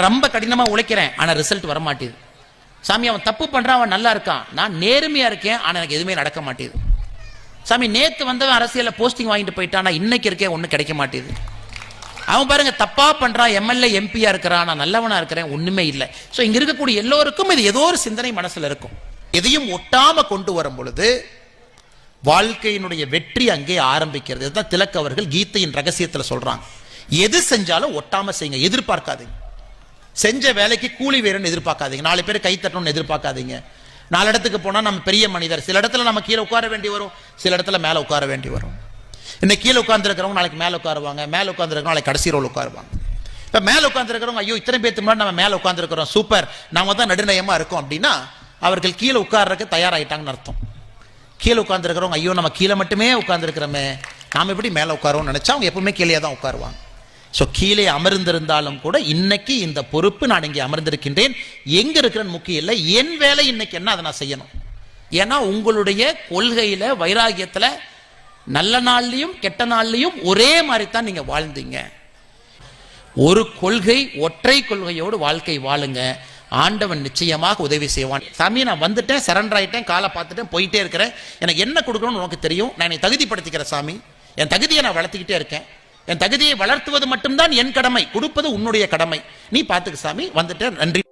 ரொம்ப கடினமா உழைக்கிறேன் ஆனா ரிசல்ட் வர மாட்டேது. சாமி அவன் தப்பு பண்றான், அவன் நல்லா இருக்கான், நான் நேர்மையா இருக்கேன் ஆனா எனக்கு எதுவுமே நடக்க மாட்டேது. சாமி நேத்து வந்தவன் அரசியல்ல போஸ்டிங் வாங்கிட்டு போயிட்டான், இன்னைக்கு இருக்கேன் ஒன்றும் கிடைக்க மாட்டேது. அவன் பாருங்க தப்பா பண்றான், எம்எல்ஏ எம்பியா இருக்கிறான், நான் நல்லவனா இருக்கிறேன், ஒண்ணுமே இல்லை. ஸோ இங்க இருக்கக்கூடிய எல்லோருக்கும் இது ஏதோ ஒரு சிந்தனை மனசுல இருக்கும். எதையும் ஒட்டாம கொண்டு வரும் பொழுது வாழ்க்கையினுடைய வெற்றி அங்கே ஆரம்பிக்கிறது. இதுதான் திலக் அவர்கள் கீதையின் ரகசியத்துல சொல்றாங்க. எது செஞ்சாலும் ஒட்டாம செய்யுங்க, எதிர்பார்க்காதீங்க. செஞ்ச வேலைக்கு கூலி வேறுன்னு எதிர்பார்க்காதீங்க, 4 பேர் கை தட்டணும்னு எதிர்பார்க்காதீங்க. 4 இடத்துக்கு போனா நம்ம பெரிய மனிதர், சில இடத்துல நம்ம கீழே உட்கார வேண்டி வரும், சில இடத்துல மேல உட்கார வேண்டி வரும். இன்னைக்கு கீழே உட்கார்ந்துருக்கிறவங்க நாளைக்கு மேல உட்காருவாங்க, மேல உட்கார்ந்துருக்கிறவங்க நாளைக்கு கடைசி ரோல் உட்காருவாங்க. இப்ப மேல உட்கார்ந்துருக்கிறவங்க ஐயோ இத்தனை பேருக்கு முன்னாடி நம்ம மேல உட்கார்ந்துருக்கிறோம், சூப்பர், நாம தான் நடுநயமா இருக்கோம் அப்படின்னா அவர்கள் கீழே உட்கார்றதுக்கு தயாராயிட்டாங்கன்னு அர்த்தம். கீழே உட்கார்ந்துருக்கிறவங்க ஐயோ நம்ம கீழே மட்டுமே உட்கார்ந்துருக்கிறோமே, நாம எப்படி மேல உட்காரோம்னு நினைச்சா அவங்க எப்பவுமே கீழே தான் உட்காருவாங்க. ஸோ கீழே அமர்ந்திருந்தாலும் கூட இன்னைக்கு இந்த பொறுப்பு நான் இங்கே அமர்ந்திருக்கின்றேன், எங்க இருக்கிறேன்னு முக்கியம் இல்லை, என் வேலை இன்னைக்கு என்ன அதை நான் செய்யணும். ஏன்னா உங்களுடைய கொள்கையில வைராகியத்துல நல்ல நாள்லையும் கெட்ட நாள்லையும் ஒரே மாதிரி தான் நீங்க வாழ்ந்தீங்க. ஒரு கொள்கை, ஒற்றை கொள்கையோடு வாழ்க்கை வாழுங்க, ஆண்டவன் நிச்சயமாக உதவி செய்வான். சாமி நான் வந்துட்டேன், சரண்டர் ஆயிட்டேன், காலை பார்த்துட்டேன், போயிட்டே இருக்கிறேன், எனக்கு என்ன கொடுக்கணும்னு உனக்கு தெரியும், நான் என்னை தகுதிப்படுத்திக்கிறேன் சாமி, என் தகுதியை நான் வளர்த்துக்கிட்டே இருக்கேன், என் தகுதியை வளர்த்துவது மட்டும்தான் என் கடமை, கொடுப்பது உன்னுடைய கடமை, நீ பார்த்துக்க சாமி, வந்துட்டேன், நன்றி.